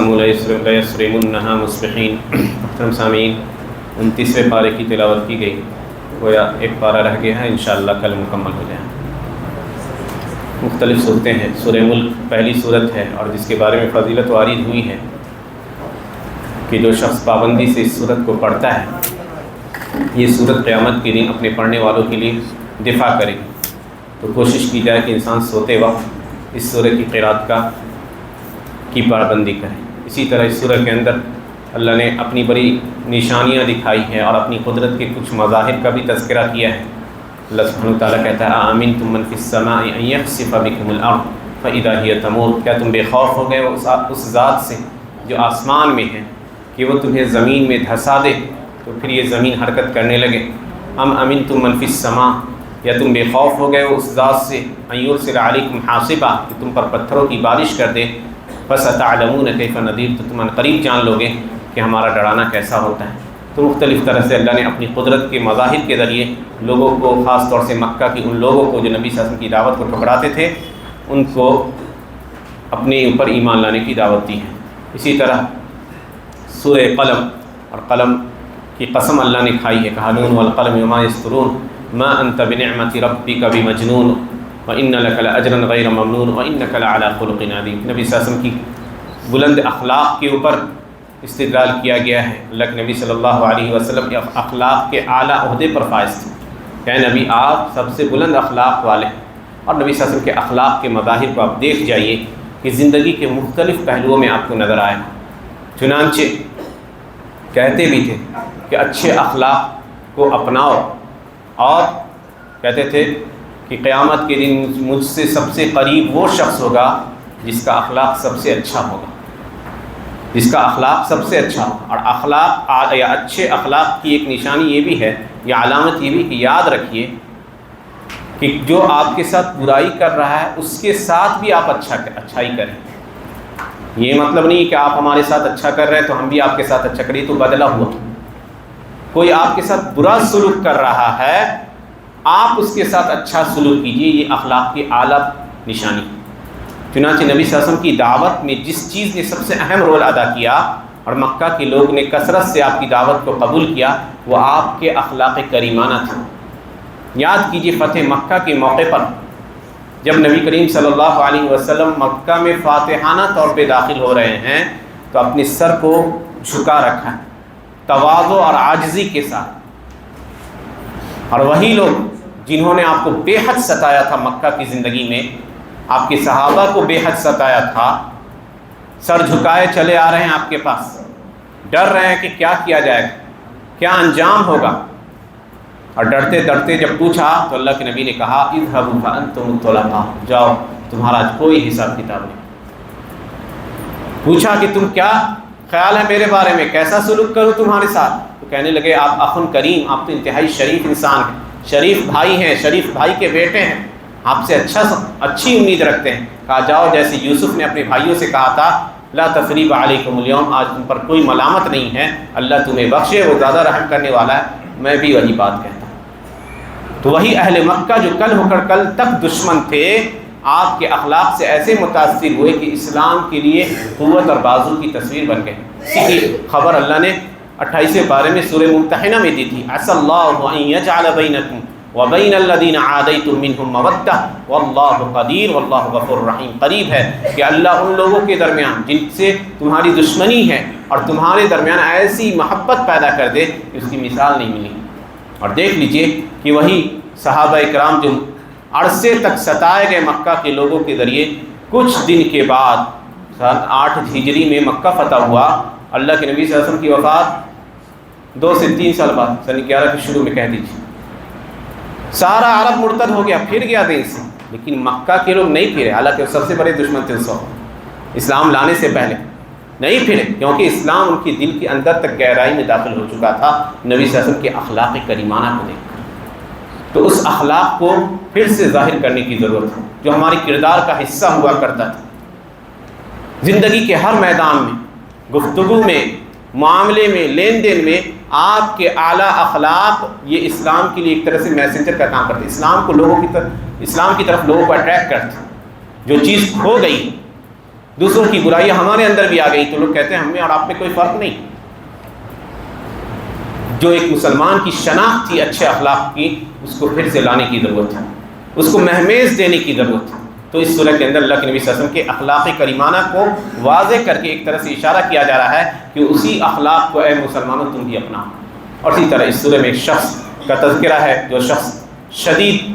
اقسموا لیصرمنها مصبحین۔ محترم سامعین، 29ویں پارے کی تلاوت کی گئی، گویا ایک پارہ رہ گیا ہے، انشاءاللہ کل مکمل ہو جائے۔ مختلف صورتیں ہیں، سورہ ملک پہلی صورت ہے اور جس کے بارے میں فضیلت وارد ہوئی ہے کہ جو شخص پابندی سے اس صورت کو پڑھتا ہے، یہ صورت قیامت کے دن اپنے پڑھنے والوں کے لیے دفاع کرے گی۔ تو کوشش کی جائے کہ انسان سوتے وقت اس سورہ کی قرات کی پابندی کرے۔ اسی طرح اس سورہ کے اندر اللہ نے اپنی بڑی نشانیاں دکھائی ہیں اور اپنی قدرت کے کچھ مظاہر کا بھی تذکرہ کیا ہے۔ اللہ سبحانہ وتعالیٰ کہتا ہے آمنتم من فی السماء ان یخسف بکم الارض فاذا ہی تمور، کیا تم بے خوف ہو گئے اس ذات سے جو آسمان میں ہے کہ وہ تمہیں زمین میں دھسا دے تو پھر یہ زمین حرکت کرنے لگے۔ ام امنتم من فی السماء، یا تم بے خوف ہو گئے اس ذات سے ان یرسل علیکم حاصبا، کہ تم پر پتھروں کی بارش کر دے۔ فستعلمون کیف نذیر، تو تم قریب جان لوگے کہ ہمارا ڈرانا کیسا ہوتا ہے۔ تو مختلف طرح سے اللہ نے اپنی قدرت کے مظاہر کے ذریعے لوگوں کو، خاص طور سے مکہ کی ان لوگوں کو جو نبی صلی اللہ علیہ وسلم کی دعوت کو ٹھکراتے تھے، ان کو اپنے اوپر ایمان لانے کی دعوت دی ہے۔ اسی طرح سورہ قلم، اور قلم کی قسم اللہ نے کھائی ہے، کہا نون والقلم وما یسطرون ما انت بنعمت ربک بمجنون وان لک لاجرا غیر ممنون وانک لعلی خلق عظیم۔ نبی صلی اللہ علیہ وسلم کی بلند اخلاق کے اوپر استدلال کیا گیا ہے۔ اللہ کے نبی صلی اللہ علیہ وسلم کے اخلاق کے اعلیٰ عہدے پر فائز تھے، کہ نبی آپ سب سے بلند اخلاق والے ہیں۔ اور نبی صلی اللہ علیہ وسلم کے اخلاق کے مظاہر کو آپ دیکھ جائیے کہ زندگی کے مختلف پہلوؤں میں آپ کو نظر آئے۔ چنانچہ کہتے بھی تھے کہ اچھے اخلاق کو اپناؤ، اور کہتے تھے کہ قیامت کے دن مجھ سے سب سے قریب وہ شخص ہوگا جس کا اخلاق سب سے اچھا ہوگا، جس کا اخلاق سب سے اچھا ہو۔ اور اخلاق یا اچھے اخلاق کی ایک نشانی یہ بھی ہے، یا علامت یہ بھی کہ یاد رکھیے کہ جو آپ کے ساتھ برائی کر رہا ہے اس کے ساتھ بھی آپ اچھائی کریں۔ یہ مطلب نہیں کہ آپ ہمارے ساتھ اچھا کر رہے ہیں تو ہم بھی آپ کے ساتھ اچھا کریں، تو بدلہ ہوا۔ کوئی آپ کے ساتھ برا سلوک کر رہا ہے، آپ اس کے ساتھ اچھا سلوک کیجیے، یہ اخلاق کی اعلیٰ نشانی۔ چنانچہ نبی صلی اللہ علیہ وسلم کی دعوت میں جس چیز نے سب سے اہم رول ادا کیا اور مکہ کے لوگ نے کثرت سے آپ کی دعوت کو قبول کیا، وہ آپ کے اخلاق کریمانہ تھے۔ یاد کیجیے فتح مکہ کے موقع پر جب نبی کریم صلی اللہ علیہ وسلم مکہ میں فاتحانہ طور پہ داخل ہو رہے ہیں تو اپنے سر کو جھکا رکھا ہے، تواضع اور عاجزی کے ساتھ۔ اور وہی لوگ جنہوں نے آپ کو بے حد ستایا تھا مکہ کی زندگی میں، آپ کے صحابہ کو بے حد ستایا تھا، سر جھکائے چلے آ رہے ہیں آپ کے پاس، ڈر رہے ہیں کہ کیا کیا جائے گا، کیا انجام ہوگا۔ اور ڈرتے ڈرتے جب پوچھا تو اللہ کے نبی نے کہا اذهبوا فانتم الطلقاء، جاؤ تمہارا کوئی حساب کتاب نہیں۔ پوچھا کہ تم کیا خیال ہے میرے بارے میں، کیسا سلوک کروں تمہارے ساتھ؟ تو کہنے لگے آپ اخن کریم، آپ تو انتہائی شریف انسان ہیں، شریف بھائی ہیں، شریف بھائی کے بیٹے ہیں، آپ سے اچھی امید رکھتے ہیں۔ کہا جاؤ، جیسے یوسف نے اپنے بھائیوں سے کہا تھا لا تثریب علیکم اليوم، آج تم پر کوئی ملامت نہیں ہے، اللہ تمہیں بخشے، وہ زیادہ رحم کرنے والا ہے، میں بھی وہی بات کہتا ہوں۔ تو وہی اہل مکہ جو کل ہو کر کل تک دشمن تھے، آپ کے اخلاق سے ایسے متاثر ہوئے کہ اسلام کے لیے قوت اور بازو کی تصویر بن گئے۔ اسی کی خبر اللہ نے 28ویں پارے میں سورہ ممتحنہ میں دی تھی، عسى اللہ ان یجعل بینکم وبین الذین عادیتم منہم مودۃ واللہ قدیر واللہ غفور رحیم۔ قریب ہے کہ اللہ ان لوگوں کے درمیان جن سے تمہاری دشمنی ہے اور تمہارے درمیان ایسی محبت پیدا کر دے کہ اس کی مثال نہیں ملی۔ اور دیکھ لیجئے کہ وہی صحابہ اکرام جو عرصے تک ستائے گئے مکہ کے لوگوں کے ذریعے، کچھ دن کے بعد سن 8 ہجری میں مکہ فتح ہوا۔ اللہ کے نبی صلی اللہ علیہ وسلم کی وفات 2 سے 3 سال بعد، سن 11 کے شروع میں کہہ دیجیے، سارا عرب مرتد ہو گیا، پھر گیا دین سے، لیکن مکہ کے لوگ نہیں پھرے، حالانکہ وہ سب سے بڑے دشمن تھے اس وقت، اسلام لانے سے پہلے نہیں پھرے، کیونکہ اسلام ان کے دل کے اندر تک گہرائی میں داخل ہو چکا تھا نبی صلی اللہ علیہ وسلم کے اخلاق کریمانہ کو دیکھ کر۔ تو اس اخلاق کو پھر سے ظاہر کرنے کی ضرورت ہے جو ہمارے کردار کا حصہ ہوا کرتا تھا۔ زندگی کے ہر میدان میں، گفتگو میں، معاملے میں، لین دین میں آپ کے اعلیٰ اخلاق یہ اسلام کے لیے ایک طرح سے میسنجر کا کام کرتے، اسلام کی طرف لوگوں کو اٹریکٹ کرتے۔ جو چیز کھو گئی دوسروں کی برائیاں ہمارے اندر بھی آ گئی تو لوگ کہتے ہیں ہم میں اور آپ میں کوئی فرق نہیں. جو ایک مسلمان کی شناخت تھی اچھے اخلاق کی، اس کو پھر سے لانے کی ضرورت ہے، اس کو مہمیز دینے کی ضرورت ہے. تو اس صورت کے اندر اللہ کے نبی صلی اللہ علیہ وسلم کے اخلاق کریمانہ کو واضح کر کے ایک طرح سے اشارہ کیا جا رہا ہے کہ اسی اخلاق کو اے مسلمانوں تم بھی اپناؤ. اور اسی طرح اس سورہ میں ایک شخص کا تذکرہ ہے جو شخص شدید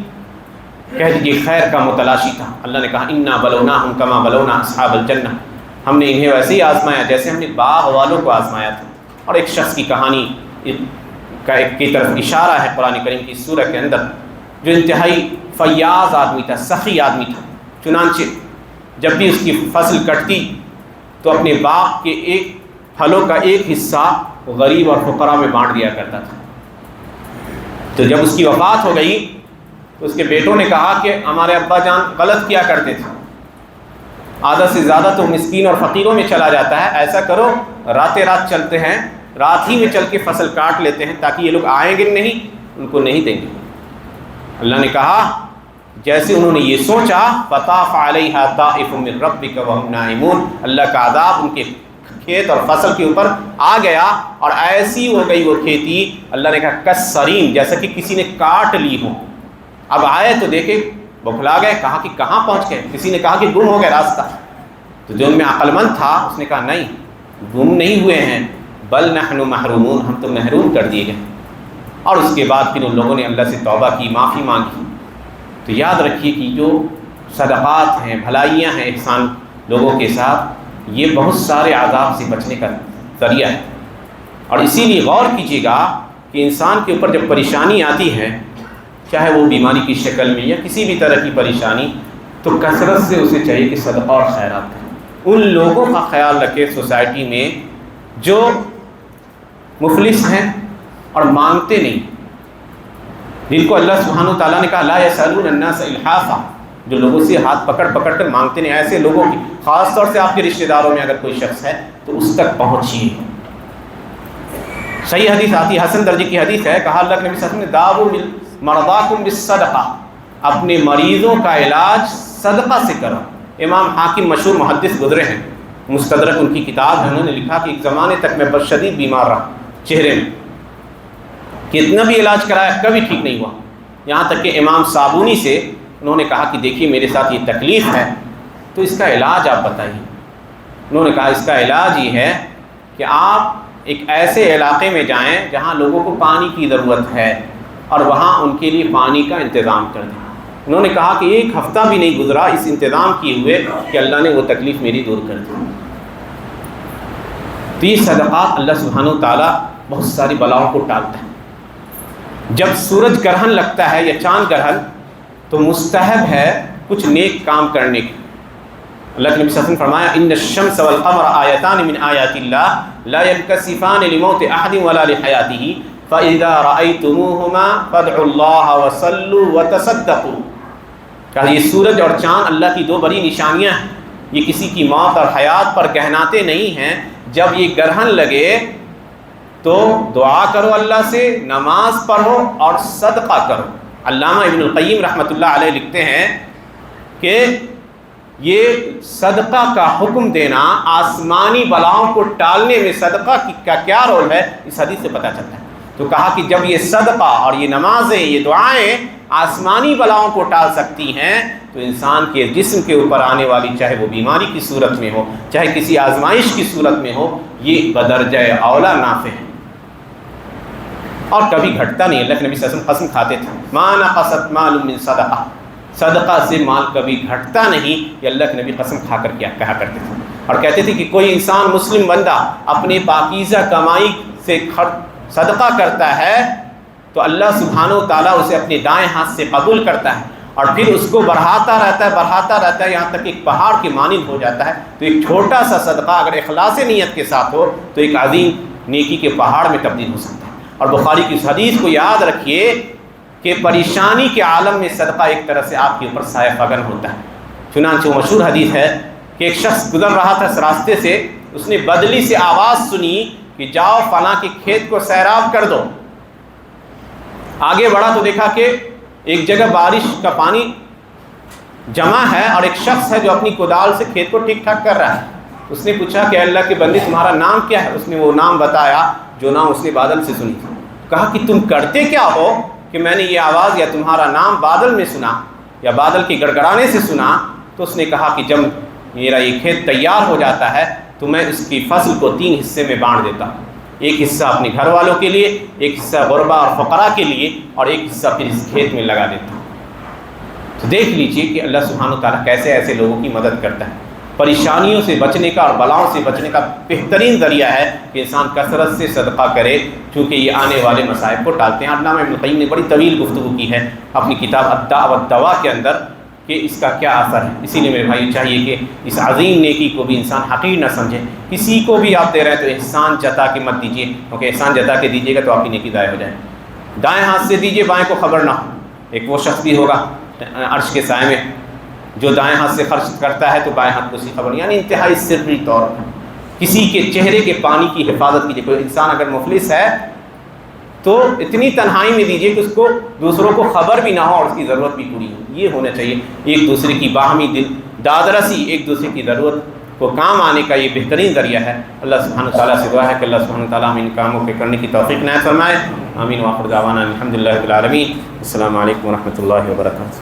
کہہ دیجیے خیر کا متلاشی تھا. اللہ نے کہا انا بلوناہم کما بلونا اصحاب الجنہ، ہم نے انہیں ویسے ہی آزمایا جیسے ہم نے باغ والوں کو آزمایا تھا. اور ایک شخص کی کہانی کی طرف اشارہ ہے قرآن کریم کی سورہ کے اندر، جو انتہائی فیاض آدمی تھا، سخی آدمی تھا. چنانچہ جب بھی اس کی فصل کٹتی تو اپنے باغ کے ایک پھلوں کا ایک حصہ غریب اور فقراء میں بانٹ دیا کرتا تھا. تو جب اس کی وفات ہو گئی تو اس کے بیٹوں نے کہا کہ ہمارے ابا جان غلط کیا کرتے تھے، آدھا سے زیادہ تو مسکین اور فقیروں میں چلا جاتا ہے، ایسا کرو راتیں رات چلتے ہیں، رات ہی میں چل کے فصل کاٹ لیتے ہیں تاکہ یہ لوگ آئیں گے نہیں، ان کو نہیں دیں گے. اللہ نے کہا جیسے انہوں نے یہ سوچا فطاف علیہا طائف من ربک وہم نائمون، اللہ کا عذاب ان کے کھیت اور فصل کے اوپر آ گیا اور ایسی ہو گئی وہ کھیتی، اللہ نے کہا کسرین، جیسا کہ کسی نے کاٹ لی ہو. اب آئے تو دیکھے بکھلا گئے، کہا کہ کہاں پہنچ گئے. کسی نے کہا کہ گم ہو گئے راستہ، تو جو ان میں عقل مند تھا اس نے کہا نہیں، گم نہیں ہوئے ہیں، بل نحن محرومون، ہم تو محروم کر دیے گئے. اور اس کے بعد پھر ان لوگوں نے اللہ سے توبہ کی، معافی مانگی. تو یاد رکھیے کہ جو صدقات ہیں، بھلائیاں ہیں، احسان لوگوں کے ساتھ، یہ بہت سارے عذاب سے بچنے کا ذریعہ ہے. اور اسی لیے غور کیجیے گا کہ انسان کے اوپر جب پریشانی آتی ہے، چاہے وہ بیماری کی شکل میں یا کسی بھی طرح کی پریشانی، تو کثرت سے اسے چاہیے کہ صدقہ اور خیرات کرے. ان لوگوں کا خیال رکھے سوسائٹی میں جو مفلس ہیں اور مانگتے نہیں، جن کو اللہ سبحانہ وتعالیٰ نے کہا لا یسألون الناس الحافا، جو لوگوں سے ہاتھ پکڑ پکڑ کر مانگتے نہیں، ایسے لوگوں کی خاص طور سے آپ کے رشتہ داروں میں اگر کوئی شخص ہے تو اس تک پہنچیے. صحیح حدیث آتی، حسن درجے کی حدیث ہے، کہا اللہ کے نبی صلی اللہ علیہ وسلم نے داؤ مرضاکم بالصدقہ، اپنے مریضوں کا علاج صدقہ سے کرو. امام حاکم مشہور محدث گزرے ہیں، مستدرک ان کی کتاب ہے، انہوں نے لکھا کہ ایک زمانے تک میں بس شدید بیمار رہا چہرے میں، کتنا بھی علاج کرایا کبھی ٹھیک نہیں ہوا. یہاں تک کہ امام صابونی سے انہوں نے کہا کہ دیکھیے میرے ساتھ یہ تکلیف ہے تو اس کا علاج آپ بتائیے. انہوں نے کہا اس کا علاج یہ ہے کہ آپ ایک ایسے علاقے میں جائیں جہاں لوگوں کو پانی کی ضرورت ہے اور وہاں ان کے لیے پانی کا انتظام کر دیں. انہوں نے کہا کہ ایک ہفتہ بھی نہیں گزرا اس انتظام کیے ہوئے کہ اللہ نے وہ تکلیف میری دور کر دی. تو یہ صدقات اللہ سبحانہ وتعالیٰ بہت ساری بلاؤں کو ٹالتا ہے. جب سورج گرہن لگتا ہے یا چاند گرہن تو مستحب ہے کچھ نیک کام کرنے کی. اللہ کے نبی صلی اللہ علیہ وسلم فرمایا ان الشمس والقمر آیتان من آیات اللہ لا ينکسفان لموت احد ولا لحیاتہ فاذا رأیتموہما فادعوا اللہ وصلوا وتصدقوا. کہا یہ سورج اور چاند اللہ کی دو بڑی نشانیاں ہیں، یہ کسی کی موت اور حیات پر کہناتے نہیں ہیں. جب یہ گرہن لگے تو دعا کرو اللہ سے، نماز پڑھو اور صدقہ کرو. علامہ ابن القیم رحمۃ اللہ علیہ لکھتے ہیں کہ یہ صدقہ کا حکم دینا آسمانی بلاؤں کو ٹالنے میں صدقہ کا کیا رول ہے اس حدیث سے پتہ چلتا ہے. تو کہا کہ جب یہ صدقہ اور یہ نمازیں، یہ دعائیں آسمانی بلاؤں کو ٹال سکتی ہیں تو انسان کے جسم کے اوپر آنے والی چاہے وہ بیماری کی صورت میں ہو چاہے کسی آزمائش کی صورت میں ہو، یہ بدرجہ اولا نافع ہے اور کبھی گھٹتا نہیں. اللہ کے نبی صلی اللہ علیہ وسلم قسم کھاتے تھے ما نقصت مال من صدقہ، صدقہ سے مال کبھی گھٹتا نہیں، یہ اللہ کے نبی قسم کھا کر کیا کہا کرتے تھے. اور کہتے تھے کہ کوئی انسان مسلم بندہ اپنے پاکیزہ کمائی سے صدقہ کرتا ہے تو اللہ سبحانہ و تعالیٰ اسے اپنے دائیں ہاتھ سے قبول کرتا ہے اور پھر اس کو بڑھاتا رہتا ہے یہاں تک ایک پہاڑ کے مانند ہو جاتا ہے. تو ایک چھوٹا سا صدقہ اگر اخلاص نیت کے ساتھ ہو تو ایک عظیم نیکی کے پہاڑ میں تبدیل ہو سکتا ہے. اور بخاری کی اس حدیث کو یاد رکھیے کہ پریشانی کے عالم میں صدقہ ایک طرح سے آپ کے اوپر سایہ فگن ہوتا ہے. چنانچہ وہ مشہور حدیث ہے کہ ایک شخص گزر رہا تھا اس راستے سے، اس نے بدلی سے آواز سنی کہ جاؤ فلاں کے کھیت کو سیراب کر دو. آگے بڑھا تو دیکھا کہ ایک جگہ بارش کا پانی جمع ہے اور ایک شخص ہے جو اپنی کدال سے کھیت کو ٹھیک ٹھاک کر رہا ہے۔ اس نے پوچھا کہ اللہ کے بندے تمہارا نام کیا ہے؟ اس نے وہ نام بتایا جو نام اس نے بادل سے سنی تھی۔ کہا کہ تم کرتے کیا ہو کہ میں نے یہ آواز یا تمہارا نام بادل میں سنا یا بادل کے گڑگڑانے سے سنا؟ تو اس نے کہا کہ جب میرا یہ کھیت تیار ہو جاتا ہے تو میں اس کی فصل کو 3 حصے میں بانٹ دیتا ہوں، ایک حصہ اپنے گھر والوں کے لیے، ایک حصہ غربا اور فقراء کے لیے، اور ایک حصہ پھر اس کھیت میں لگا دیتا ہوں۔ تو دیکھ لیجئے کہ اللہ سبحانہ و تعالیٰ کیسے ایسے لوگوں کی مدد کرتا ہے۔ پریشانیوں سے بچنے کا اور بلاؤں سے بچنے کا بہترین ذریعہ ہے کہ انسان کثرت سے صدقہ کرے، کیونکہ یہ آنے والے مصائب کو ٹالتے ہیں۔ علامہ ابن القیم نے بڑی طویل گفتگو کی ہے اپنی کتاب الداء والدواء کے اندر کہ اس کا کیا اثر ہے۔ اسی لیے میرے بھائی چاہیے کہ اس عظیم نیکی کو بھی انسان حقیر نہ سمجھے۔ کسی کو بھی آپ دے رہے ہیں تو احسان جتا کے مت دیجیے، کیونکہ احسان جتا کے دیجیے گا تو آپ کی نیکی ضائع ہو جائے۔ دائیں ہاتھ سے دیجیے، بائیں کو خبر نہ ہو۔ ایک وہ شخص بھی ہوگا عرش کے سائے میں جو دائیں ہاتھ سے خرچ کرتا ہے تو بائیں ہاتھ کو اسی خبر، یعنی انتہائی سری طور پر کسی کے چہرے کے پانی کی حفاظت کیجیے۔ کوئی انسان اگر مفلس ہے تو اتنی تنہائی میں دیجیے کہ اس کو دوسروں کو خبر بھی نہ ہو اور اس کی ضرورت بھی پوری ہو۔ یہ ہونا چاہیے ایک دوسرے کی باہمی دادرسی، ایک دوسرے کی ضرورت کو کام آنے کا یہ بہترین ذریعہ ہے۔ اللہ سبحانہ تعالیٰ سے دعا ہے کہ اللہ سبحانہ تعالیٰ ہمیں ان کاموں کے کرنے کی توفیق عنایت فرمائے۔ آمین وآخر دعوانا الحمدللہ رب العالمین۔ السلام علیکم ورحمۃ اللہ وبرکاتہ۔